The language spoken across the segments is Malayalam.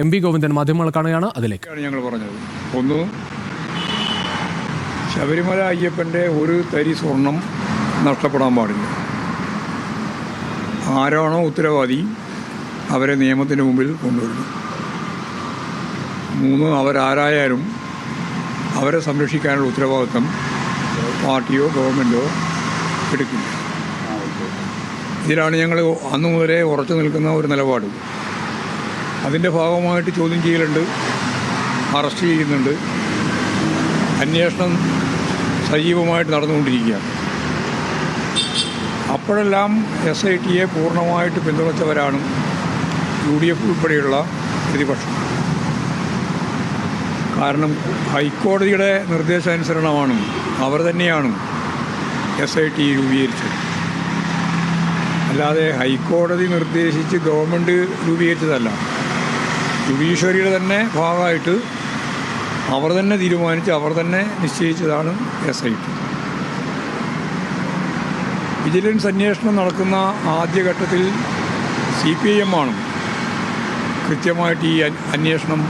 എം വി ഗോവിന്ദൻ മാധ്യമങ്ങൾ കാണുകയാണ്. അതിലേക്ക് ഞങ്ങൾ പറഞ്ഞത് ഒന്ന്, ശബരിമല അയ്യപ്പൻ്റെ ഒരു തരി സ്വർണം നഷ്ടപ്പെടാൻ പാടില്ല. ആരാണോ ഉത്തരവാദി അവരെ നിയമത്തിന് മുമ്പിൽ കൊണ്ടുവരുന്നു. മൂന്ന്, അവരാരായാലും അവരെ സംരക്ഷിക്കാനുള്ള ഉത്തരവാദിത്വം പാർട്ടിയോ ഗവൺമെൻറ്റോ എടുക്കില്ല. ഇതിലാണ് ഞങ്ങൾ അന്നു മുതലേ ഉറച്ചു നിൽക്കുന്ന ഒരു നിലപാട്. അതിൻ്റെ ഭാഗമായിട്ട് ചോദ്യം ചെയ്യലുണ്ട്, അറസ്റ്റ് ചെയ്യുന്നുണ്ട്, അന്വേഷണം സജീവമായിട്ട് നടന്നുകൊണ്ടിരിക്കുകയാണ്. അപ്പോഴെല്ലാം SITയെ പൂർണ്ണമായിട്ട് പിന്തുണച്ചവരാണ് UDF ഉൾപ്പെടെയുള്ള പ്രതിപക്ഷം. കാരണം ഹൈക്കോടതിയുടെ നിർദ്ദേശാനുസരണമാണ്, അവർ തന്നെയാണ് SIT രൂപീകരിച്ചത്. അല്ലാതെ ഹൈക്കോടതി നിർദ്ദേശിച്ച് ഗവൺമെൻറ് രൂപീകരിച്ചതല്ല. ജുഡീഷ്യറിയുടെ തന്നെ ഭാഗമായിട്ട് അവർ തന്നെ തീരുമാനിച്ച് അവർ തന്നെ നിശ്ചയിച്ചതാണ് SIT. വിജിലൻസ് അന്വേഷണം നടക്കുന്ന ആദ്യഘട്ടത്തിൽ CPIM ആണ് കൃത്യമായിട്ട് ഈ അന്വേഷണം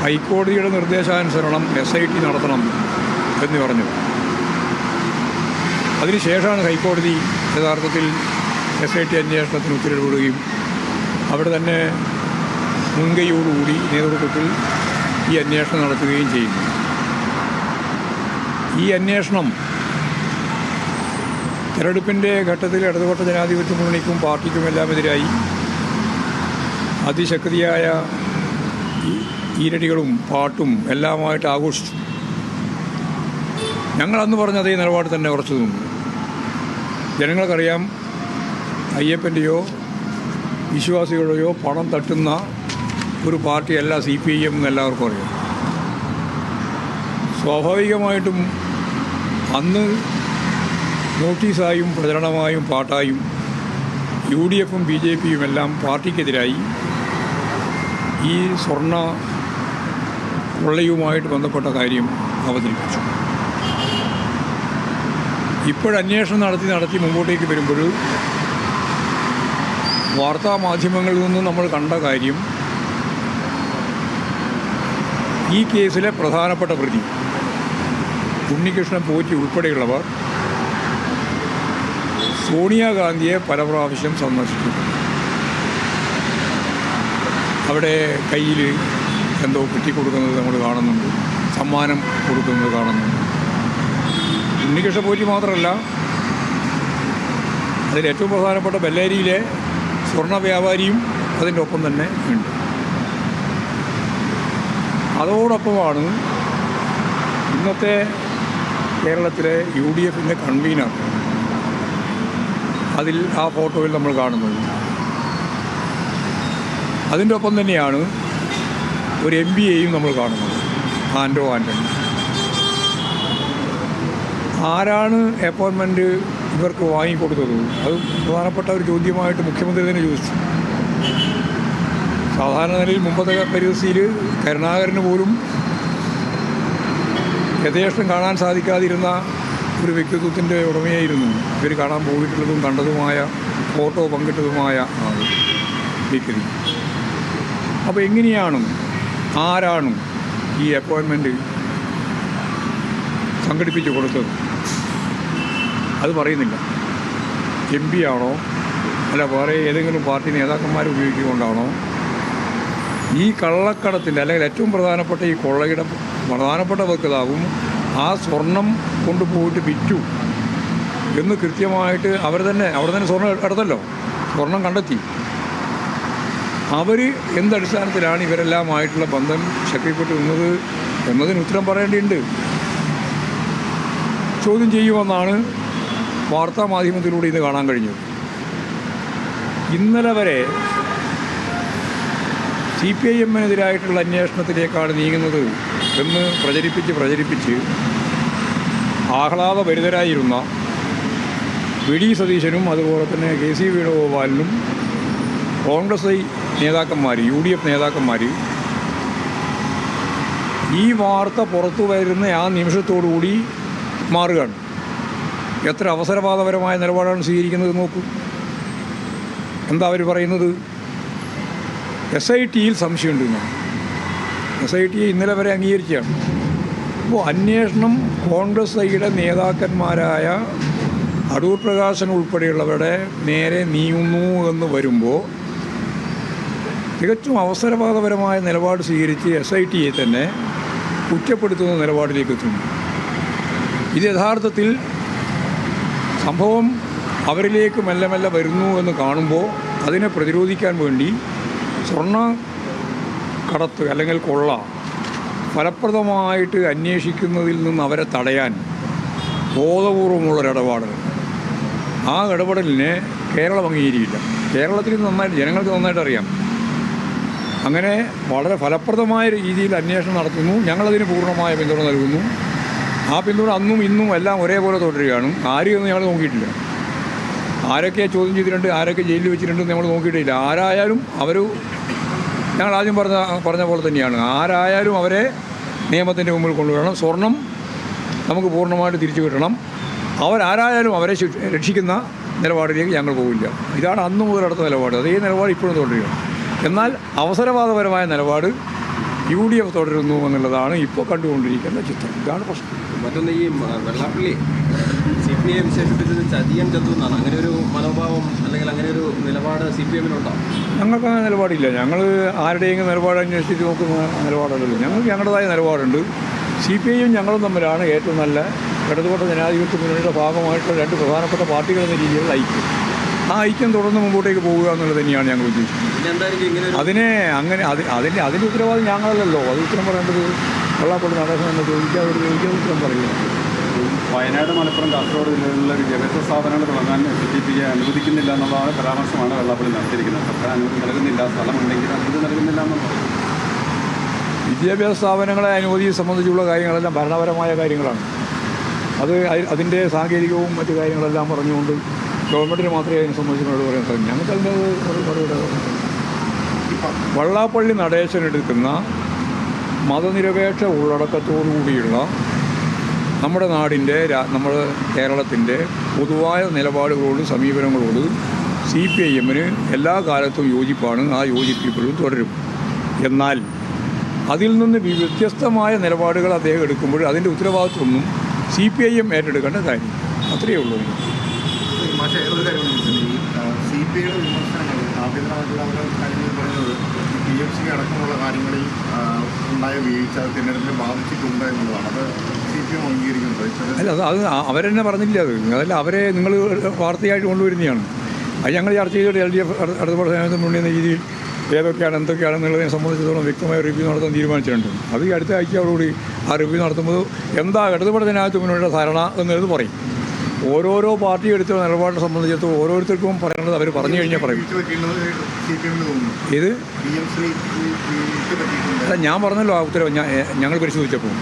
ഹൈക്കോടതിയുടെ നിർദ്ദേശാനുസരണം SIT നടത്തണം എന്ന് പറഞ്ഞു. അതിനുശേഷമാണ് ഹൈക്കോടതി യഥാർത്ഥത്തിൽ SIT അന്വേഷണത്തിന് ഉത്തരവിടുകയും അവിടെ തന്നെ മുൻകൈയോടുകൂടി നേതൃത്വത്തിൽ ഈ അന്വേഷണം നടത്തുകയും ചെയ്യുന്നു. ഈ അന്വേഷണം തെരഞ്ഞെടുപ്പിൻ്റെ ഘട്ടത്തിൽ ഇടതുപക്ഷ ജനാധിപത്യ മുന്നണിക്കും പാർട്ടിക്കുമെല്ലാം എതിരായി അതിശക്തിയായ ഈരടികളും പാട്ടും എല്ലാമായിട്ട് ആഘോഷിച്ചു. ഞങ്ങളന്ന് പറഞ്ഞ അതേ നിലപാട് തന്നെ ഉറച്ചു നിന്നു. ജനങ്ങൾക്കറിയാം, അയ്യപ്പൻ്റെയോ വിശ്വാസികളുടെയോ പണം തട്ടുന്ന ഒരു പാർട്ടിയല്ല CPIM എന്ന് എല്ലാവർക്കും അറിയാം. സ്വാഭാവികമായിട്ടും അന്ന് നോട്ടീസായും പ്രചരണമായും പാട്ടായും UDFും BJPയും എല്ലാം പാർട്ടിക്കെതിരായി ഈ സ്വർണ്ണ കൊള്ളയുമായിട്ട് ബന്ധപ്പെട്ട കാര്യം അവതരിപ്പിച്ചു. ഇപ്പോഴന്വേഷണം നടത്തി മുമ്പോട്ടേക്ക് വരുമ്പോൾ വാർത്താമാധ്യമങ്ങളിൽ നിന്നും നമ്മൾ കണ്ട കാര്യം, ഈ കേസിലെ പ്രധാനപ്പെട്ട പ്രതി ഉണ്ണികൃഷ്ണൻ പോറ്റി ഉൾപ്പെടെയുള്ളവർ സോണിയാഗാന്ധിയെ പല പ്രാവശ്യം സന്ദർശിച്ചു. അവിടെ കയ്യിൽ എന്തോ കെട്ടിക്കൊടുക്കുന്നത് നമ്മൾ കാണുന്നുണ്ട്, സമ്മാനം കൊടുക്കുന്നത് കാണുന്നുണ്ട്. ഉണ്ണികൃഷ്ണൻ പോറ്റി മാത്രമല്ല, അതിലേറ്റവും പ്രധാനപ്പെട്ട ബെല്ലേരിയിലെ സ്വർണ്ണ വ്യാപാരിയും അതിൻ്റെ ഒപ്പം തന്നെ ഉണ്ട്. അതോടൊപ്പമാണ് ഇന്നത്തെ കേരളത്തിലെ UDFിൻ്റെ കൺവീനർ അതിൽ ആ ഫോട്ടോയിൽ നമ്മൾ കാണുന്നത്. അതിൻ്റെ ഒപ്പം തന്നെയാണ് ഒരു MBAയും നമ്മൾ കാണുന്നത്, ആൻ്റോ ആൻ്റണി. ആരാണ് അപ്പോയിൻമെൻറ്റ് ഇവർക്ക് വാങ്ങിക്കൊടുത്തത്? അത് പ്രധാനപ്പെട്ട ഒരു ചോദ്യമായിട്ട് മുഖ്യമന്ത്രി തന്നെ ചോദിച്ചു. സാധാരണ നിലയിൽ മുമ്പത്തെ പരിസ്ഥിതിയിൽ കരുണാകരന് പോലും യഥേഷ്ടം കാണാൻ സാധിക്കാതിരുന്ന ഒരു വ്യക്തിത്വത്തിൻ്റെ ഉടമയായിരുന്നു ഇവർ കാണാൻ പോയിട്ടുള്ളതും കണ്ടതുമായ ഫോട്ടോ പങ്കിട്ടതുമായ ആൾ ഡിഗ്രി. അപ്പോൾ എങ്ങനെയാണ്, ആരാണ് ഈ അപ്പോയിൻമെൻറ്റ് സംഘടിപ്പിച്ച് കൊടുത്തത്? അത് പറയുന്നില്ല. MP ആണോ അല്ല വേറെ ഏതെങ്കിലും പാർട്ടി നേതാക്കന്മാരെ ഉപയോഗിച്ചുകൊണ്ടാണോ ഈ കള്ളക്കടത്തിൻ്റെ അല്ലെങ്കിൽ ഏറ്റവും പ്രധാനപ്പെട്ട ഈ കൊള്ളയുടെ പ്രധാനപ്പെട്ട വക്താവും ആ സ്വർണം കൊണ്ടുപോയിട്ട് വിറ്റു എന്ന് കൃത്യമായിട്ട് അവിടെ തന്നെ സ്വർണ്ണം എടുത്തല്ലോ, സ്വർണം കണ്ടെത്തി. അവർ എന്തടിസ്ഥാനത്തിലാണ് ഇവരെല്ലാമായിട്ടുള്ള ബന്ധം ശക്തിപ്പെട്ടു നിന്നത് എന്നതിന് ഉത്തരം പറയേണ്ടിയുണ്ട്. ചോദ്യം ചെയ്യുമെന്നാണ് വാർത്താമാധ്യമത്തിലൂടെ ഇന്ന് കാണാൻ കഴിഞ്ഞത്. ഇന്നലെ വരെ CPIMനെതിരായിട്ടുള്ള അന്വേഷണത്തിലേക്കാണ് നീങ്ങുന്നത് എന്ന് പ്രചരിപ്പിച്ച് ആഹ്ലാദഭരിതരായിരുന്ന VD സതീശനും അതുപോലെ തന്നെ KC വേണുഗോപാലിനും കോൺഗ്രസ് നേതാക്കന്മാർ, UDF നേതാക്കന്മാർ ഈ വാർത്ത പുറത്തു വരുന്ന ആ നിമിഷത്തോടുകൂടി മാറുകയാണ്. എത്ര അവസരവാദപരമായ നിലപാടാണ് സ്വീകരിക്കുന്നത് നോക്കൂ. എന്താ അവർ പറയുന്നത്? SITയിൽ സംശയമുണ്ടെന്നാണ്. SIT ഇന്നലെ വരെ അംഗീകരിക്കുകയാണ്. അപ്പോൾ അന്വേഷണം കോൺഗ്രസ് ഐയുടെ നേതാക്കന്മാരായ അടൂർ പ്രകാശൻ ഉൾപ്പെടെയുള്ളവരുടെ നേരെ നീങ്ങുന്നു എന്ന് വരുമ്പോൾ തികച്ചും അവസരവാദപരമായ നിലപാട് സ്വീകരിച്ച് SITയെ തന്നെ കുറ്റപ്പെടുത്തുന്ന നിലപാടിലേക്ക് എത്തുന്നു. ഇത് യഥാർത്ഥത്തിൽ സംഭവം അവരിലേക്ക് മെല്ലെ മെല്ലെ വരുന്നു എന്ന് കാണുമ്പോൾ അതിനെ പ്രതിരോധിക്കാൻ വേണ്ടി സ്വർണ്ണ കടത്ത് അല്ലെങ്കിൽ കൊള്ള ഫലപ്രദമായിട്ട് അന്വേഷിക്കുന്നതിൽ നിന്ന് അവരെ തടയാൻ ബോധപൂർവമുള്ളൊരിടപാട്. ആ ഇടപെടലിനെ കേരളം അംഗീകരിക്കില്ല. കേരളത്തിൽ നന്നായിട്ട് ജനങ്ങൾക്ക് നന്നായിട്ട് അറിയാം. അങ്ങനെ വളരെ ഫലപ്രദമായ രീതിയിൽ അന്വേഷണം നടത്തുന്നു. ഞങ്ങളതിന് പൂർണ്ണമായ പിന്തുണ നൽകുന്നു. ആ പിന്തുണ അന്നും ഇന്നും എല്ലാം ഒരേപോലെ തുടരുകയാണ്. ആരെയൊന്നും ഞങ്ങൾ നോക്കിയിട്ടില്ല. ആരൊക്കെ ചോദ്യം ചെയ്തിട്ടുണ്ട്, ആരൊക്കെ ജയിലിൽ വെച്ചിട്ടുണ്ടെന്ന് നമ്മൾ നോക്കിയിട്ടില്ല. ആരായാലും ഞങ്ങൾ ആദ്യം പറഞ്ഞ പോലെ തന്നെയാണ്. ആരായാലും അവരെ നിയമത്തിൻ്റെ മുമ്പിൽ കൊണ്ടുവരണം. സ്വർണം നമുക്ക് പൂർണ്ണമായിട്ട് തിരിച്ചു കിട്ടണം. അവരാരായാലും അവരെ രക്ഷിക്കുന്ന നിലപാടിലേക്ക് ഞങ്ങൾ പോവില്ല. ഇതാണ് അന്ന് മുതലെടുത്ത നിലപാട്. അതേ നിലപാട് ഇപ്പോഴും തുടരുകയാണ്. എന്നാൽ അവസരവാദപരമായ നിലപാട് UDF തുടരുന്നു എന്നുള്ളതാണ് ഇപ്പോൾ കണ്ടുകൊണ്ടിരിക്കുന്ന ചിത്രം. ഇതാണ് പ്രശ്നം. മറ്റൊന്ന്, ഈ വെള്ളാപ്പള്ളി CPI വിശേഷിപ്പിച്ചത് ചതിയൻ ചത്തു എന്നാണ്. അങ്ങനെ ഒരു മനോഭാവം അല്ലെങ്കിൽ അങ്ങനെ ഒരു നിലപാട് CPM-നുണ്ടോ? ഞങ്ങൾക്ക് അങ്ങനെ നിലപാടില്ല. ഞങ്ങൾ ആരുടെയെങ്കിലും നിലപാട് അന്വേഷിച്ച് നോക്കുന്ന നിലപാടല്ലല്ലോ. ഞങ്ങൾക്ക് ഞങ്ങളുടേതായ നിലപാടുണ്ട്. CPIയും ഞങ്ങളും തമ്മിലാണ് ഏറ്റവും നല്ല ഇടതുപക്ഷ ജനാധിപത്യ മുന്നണിയുടെ ഭാഗമായിട്ടുള്ള രണ്ട് പ്രധാനപ്പെട്ട പാർട്ടികൾ എന്ന രീതിയിലുള്ള ഐക്യം. ആ ഐക്യം തുടർന്ന് മുമ്പോട്ടേക്ക് പോകുക എന്നുള്ളത് തന്നെയാണ് ഞങ്ങൾ ഉദ്ദേശിക്കുന്നത്. അതിൻ്റെ ഉത്തരവാദിത്വം ഞങ്ങളല്ലല്ലോ. അത് ഉത്തരം പറയേണ്ടത് വെള്ളാപ്പള്ളി നടേശൻ എന്ന് ചോദിക്കാതെ ഉത്തരം പറയുക. വയനാട്, മലപ്പുറം, കാസർഗോഡ് ജില്ലകളിലെ വിദ്യാഭ്യാസ സ്ഥാപനങ്ങൾ തുടങ്ങാൻ SIT അനുവദിക്കുന്നില്ല എന്നുള്ള പരാമർശമാണ് വെള്ളാപ്പള്ളി നടത്തിയിരിക്കുന്നത്. സർക്കാർ അനുമതി നൽകുന്നില്ല, സ്ഥലമുണ്ടെങ്കിൽ അനുമതി നൽകുന്നില്ല എന്നുള്ളത്. വിദ്യാഭ്യാസ സ്ഥാപനങ്ങളെ അനുമതി സംബന്ധിച്ചുള്ള കാര്യങ്ങളെല്ലാം ഭരണപരമായ കാര്യങ്ങളാണ്. അതിൻ്റെ സാങ്കേതികവും മറ്റു കാര്യങ്ങളെല്ലാം പറഞ്ഞുകൊണ്ട് ഗവൺമെൻറ്റിന് മാത്രമേ അതിനെ സംബന്ധിച്ച് പറയാൻ സാധിക്കും. ഞങ്ങൾക്ക് അതിൻ്റെ വെള്ളാപ്പള്ളി നടേശൻ എടുക്കുന്ന മതനിരപേക്ഷ ഉള്ളടക്കത്തോടുകൂടിയുള്ള നമ്മുടെ നാടിൻ്റെ നമ്മുടെ കേരളത്തിൻ്റെ പൊതുവായ നിലപാടുകളോട് സമീപനങ്ങളോട് CPIM-ന് എല്ലാ കാലത്തും യോജിപ്പാണ്. ആ യോജിപ്പ് ഇപ്പോഴും തുടരും. എന്നാൽ അതിൽ നിന്ന് വ്യത്യസ്തമായ നിലപാടുകൾ അദ്ദേഹം എടുക്കുമ്പോൾ അതിൻ്റെ ഉത്തരവാദിത്വമൊന്നും CPIM ഏറ്റെടുക്കേണ്ട കാര്യം അത്രയേ ഉള്ളൂ. പക്ഷേ ഒരു കാര്യം CPIയുടെ വിമർശനങ്ങൾ ആഭ്യന്തരമായിട്ടുള്ള അവരുടെ കാര്യങ്ങൾ പറയുന്നത് PFC അടക്കമുള്ള കാര്യങ്ങളിൽ ഉണ്ടായ വീഴ്ച തിരഞ്ഞെടുപ്പിനെ ബാധിച്ചിട്ടുണ്ട് എന്നുള്ളതാണ്. അത് CPM അംഗീകരിക്കുന്നത്. അല്ല, അത് അവരെന്നെ പറഞ്ഞില്ല. അതല്ല, അവരെ നിങ്ങൾ വാർത്തയായിട്ട് കൊണ്ടുവരുന്നതാണ്. അത് ഞങ്ങൾ ചർച്ച ചെയ്തിട്ട് LDF ഇടതുപക്ഷ ജനാധിപത്യ മുന്നണി എന്ന രീതിയിൽ ഏതൊക്കെയാണ് എന്തൊക്കെയാണെന്നുള്ളതിനെ സംബന്ധിച്ചിടത്തോളം വ്യക്തമായ റിവ്യൂ നടത്താൻ തീരുമാനിച്ചിട്ടുണ്ട്. അത് ഈ അടുത്ത ആഴ്ചയോടുകൂടി ആ റിവ്യൂ നടത്തുമ്പോൾ എന്താ ഇടതുപക്ഷ ജനാധിപത്യ മുന്നണിയുടെ ധാരണ എന്നുള്ളത് പറയും. ഓരോരോ പാർട്ടി എടുത്ത നിലപാടിനെ സംബന്ധിച്ചിടത്തോളം ഓരോരുത്തർക്കും പറയേണ്ടത് അവർ പറഞ്ഞു കഴിഞ്ഞാൽ പറയും. ഇത് അല്ല, ഞാൻ പറഞ്ഞല്ലോ ആ ഉത്തരവ് ഞങ്ങൾ പരിശോധിച്ചപ്പോൾ